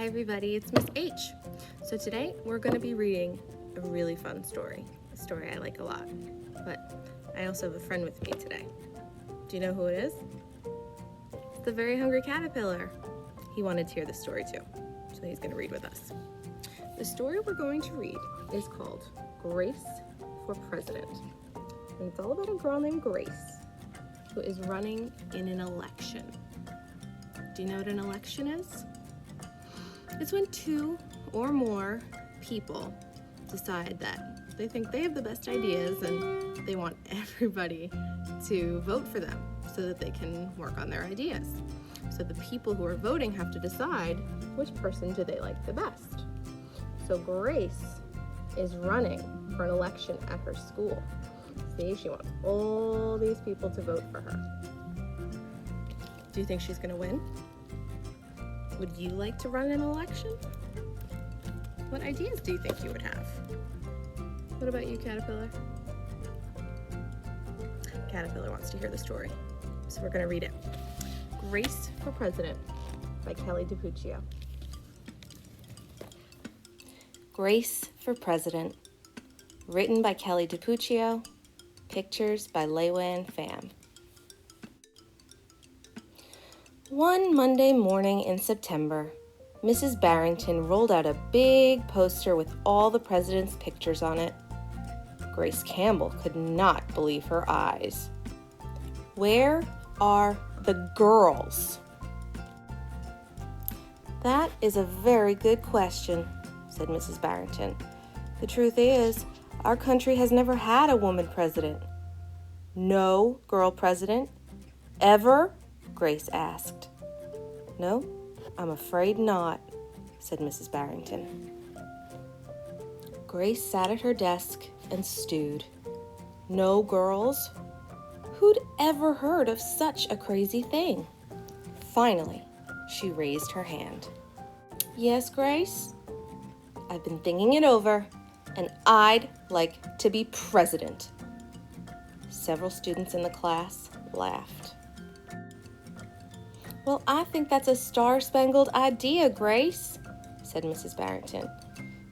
Hi everybody, it's Miss H. So today we're going to be reading a really fun story, a story I like a lot. But I also have a friend with me today. Do you know who it is? It's the Very Hungry Caterpillar. He wanted to hear the story too, so he's going to read with us. The story we're going to read is called Grace for President. And it's all about a girl named Grace who is running in an election. Do you know what an election is? It's when two or more people decide that they think they have the best ideas and they want everybody to vote for them so that they can work on their ideas. So the people who are voting have to decide which person do they like the best. So Grace is running for an election at her school. See, she wants all these people to vote for her. Do you think she's going to win? Would you like to run an election? What ideas do you think you would have? What about you, Caterpillar? Caterpillar wants to hear the story, so we're going to read it. Grace for President by DiPucchio. Grace for President, written by DiPucchio, pictures by Leiwan Pham. One Monday morning in September, Mrs. Barrington rolled out a big poster with all the president's pictures on it. Grace Campbell could not believe her eyes. Where are the girls? That is a very good question, said Mrs. Barrington. The truth is, our country has never had a woman president. No girl president? Ever? Grace asked. No, I'm afraid not, said Mrs. Barrington. Grace sat at her desk and stewed. No girls? Who'd ever heard of such a crazy thing? Finally, she raised her hand. Yes, Grace? I've been thinking it over, and I'd like to be president. Several students in the class laughed. Well, I think that's a star-spangled idea, Grace, said Mrs. Barrington.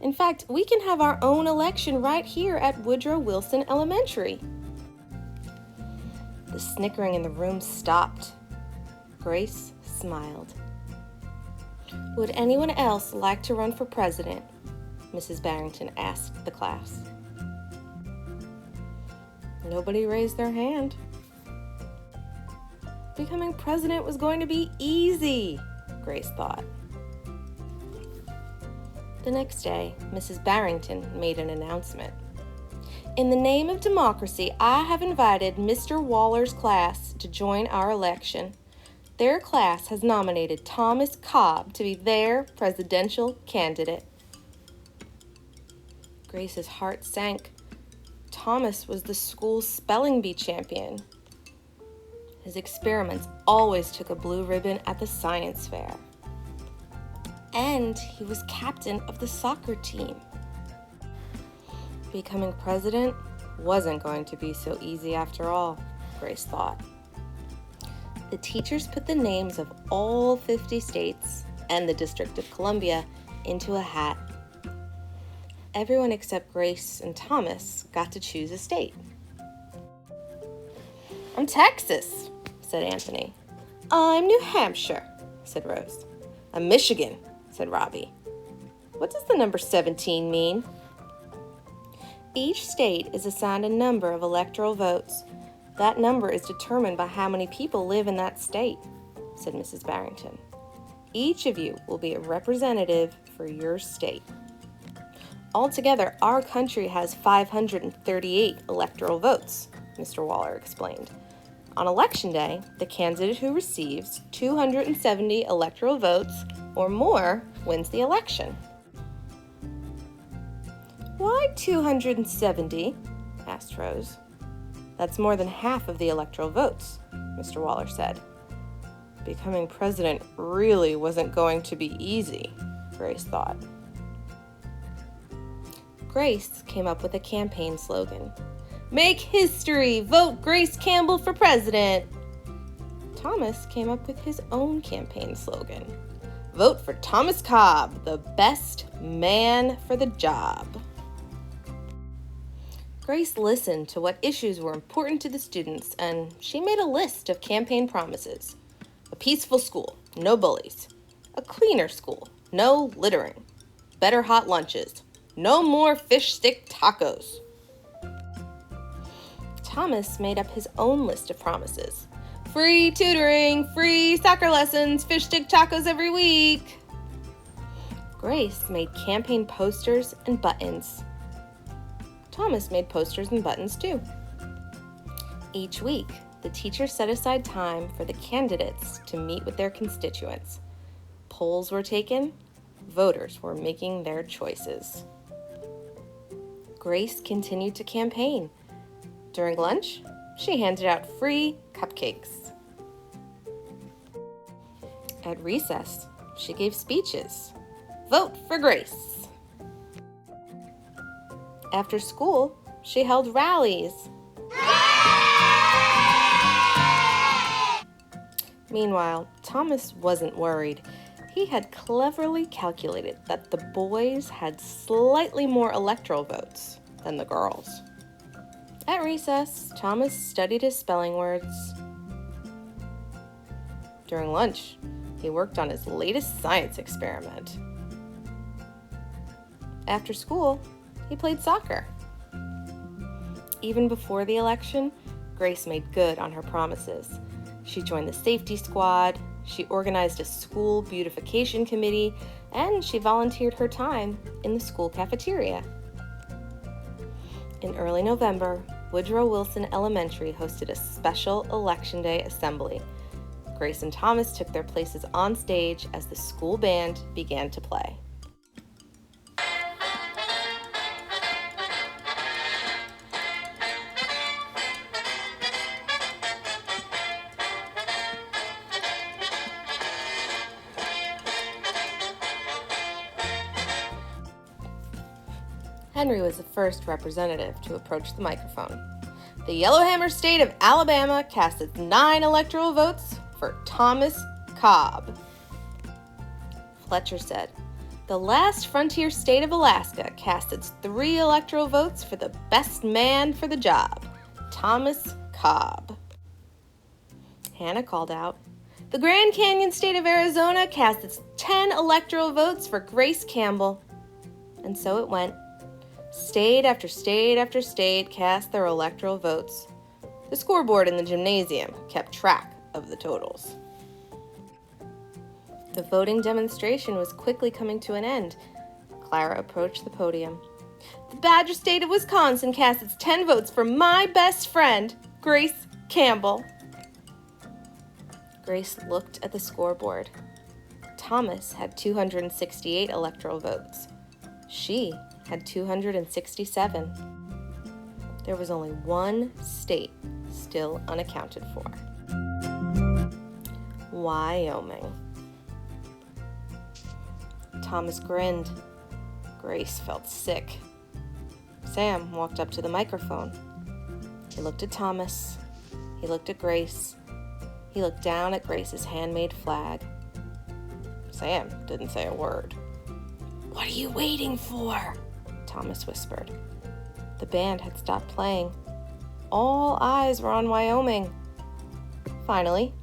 In fact, we can have our own election right here at Woodrow Wilson Elementary. The snickering in the room stopped. Grace smiled. Would anyone else like to run for president? Mrs. Barrington asked the class. Nobody raised their hand. Becoming president was going to be easy, Grace thought. The next day, Mrs. Barrington made an announcement. In the name of democracy, I have invited Mr. Waller's class to join our election. Their class has nominated Thomas Cobb to be their presidential candidate. Grace's heart sank. Thomas was the school's spelling bee champion. His experiments always took a blue ribbon at the science fair. And he was captain of the soccer team. Becoming president wasn't going to be so easy after all, Grace thought. The teachers put the names of all 50 states and the District of Columbia into a hat. Everyone except Grace and Thomas got to choose a state. I'm Texas, said Anthony. I'm New Hampshire, said Rose. I'm Michigan, said Robbie. What does the number 17 mean? Each state is assigned a number of electoral votes. That number is determined by how many people live in that state, said Mrs. Barrington. Each of you will be a representative for your state. Altogether, our country has 538 electoral votes, Mr. Waller explained. On election day, the candidate who receives 270 electoral votes or more wins the election. Why 270? asked Rose. That's more than half of the electoral votes, Mr. Waller said. Becoming president really wasn't going to be easy, Grace thought. Grace came up with a campaign slogan. Make history! Vote Grace Campbell for president! Thomas came up with his own campaign slogan. Vote for Thomas Cobb, the best man for the job. Grace listened to what issues were important to the students, and she made a list of campaign promises. A peaceful school, no bullies. A cleaner school, no littering. Better hot lunches. No more fish stick tacos. Thomas made up his own list of promises. Free tutoring, free soccer lessons, fish stick tacos every week. Grace made campaign posters and buttons. Thomas made posters and buttons too. Each week, the teacher set aside time for the candidates to meet with their constituents. Polls were taken. Voters were making their choices. Grace continued to campaign. During lunch, she handed out free cupcakes. At recess, she gave speeches. Vote for Grace. After school, she held rallies. Meanwhile, Thomas wasn't worried. He had cleverly calculated that the boys had slightly more electoral votes than the girls. At recess, Thomas studied his spelling words. During lunch, he worked on his latest science experiment. After school, he played soccer. Even before the election, Grace made good on her promises. She joined the safety squad, she organized a school beautification committee, and she volunteered her time in the school cafeteria. In early November, Woodrow Wilson Elementary hosted a special Election Day assembly. Grace and Thomas took their places on stage as the school band began to play. Henry was the first representative to approach the microphone. The Yellowhammer State of Alabama cast its 9 electoral votes for Thomas Cobb. Fletcher said, the last frontier state of Alaska cast its 3 electoral votes for the best man for the job, Thomas Cobb. Hannah called out, the Grand Canyon state of Arizona cast its 10 electoral votes for Grace Campbell. And so it went. State after state after state cast their electoral votes. The scoreboard in the gymnasium kept track of the totals. The voting demonstration was quickly coming to an end. Clara approached the podium. The Badger State of Wisconsin cast its 10 votes for my best friend, Grace Campbell. Grace looked at the scoreboard. Thomas had 268 electoral votes. She had 267. There was only one state still unaccounted for. Wyoming. Thomas grinned. Grace felt sick. Sam walked up to the microphone. He looked at Thomas. He looked at Grace. He looked down at Grace's handmade flag. Sam didn't say a word. "What are you waiting for?" Thomas whispered. The band had stopped playing. All eyes were on Wyoming. Finally,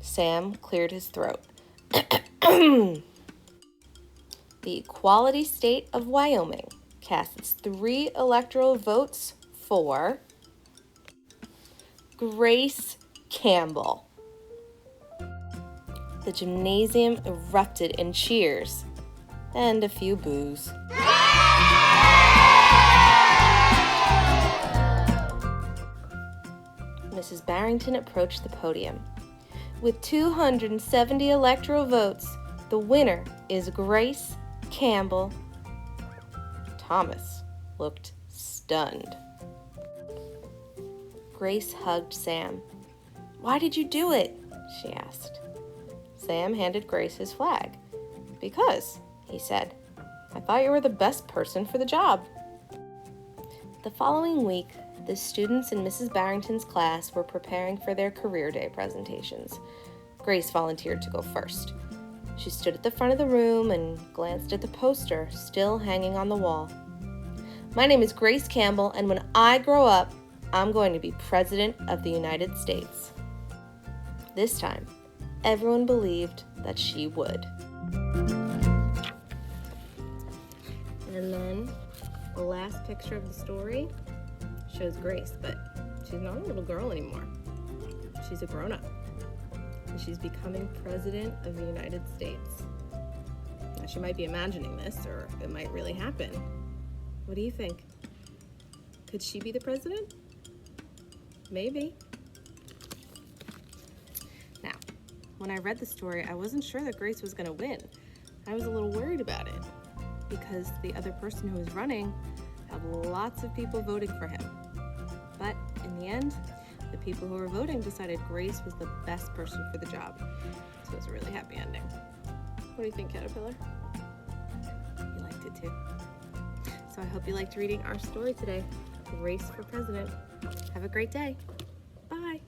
Sam cleared his throat. The Equality State of Wyoming cast its 3 electoral votes for Grace Campbell. The gymnasium erupted in cheers and a few boos. Mrs. Barrington approached the podium. With 270 electoral votes, the winner is Grace Campbell. Thomas looked stunned. Grace hugged Sam. "Why did you do it?" she asked. Sam handed Grace his flag. "Because," he said, "I thought you were the best person for the job." The following week, the students in Mrs. Barrington's class were preparing for their career day presentations. Grace volunteered to go first. She stood at the front of the room and glanced at the poster still hanging on the wall. "My name is Grace Campbell, and when I grow up, I'm going to be President of the United States." This time, everyone believed that she would. And then the last picture of the story shows Grace, but she's not a little girl anymore. She's a grown-up. And she's becoming President of the United States. Now, she might be imagining this, or it might really happen. What do you think? Could she be the president? Maybe. Now, when I read the story, I wasn't sure that Grace was going to win. I was a little worried about it because the other person who was running had lots of people voting for him. But in the end, the people who were voting decided Grace was the best person for the job. So it was a really happy ending. What do you think, Caterpillar? You liked it too. So I hope you liked reading our story today, Grace for President. Have a great day. Bye.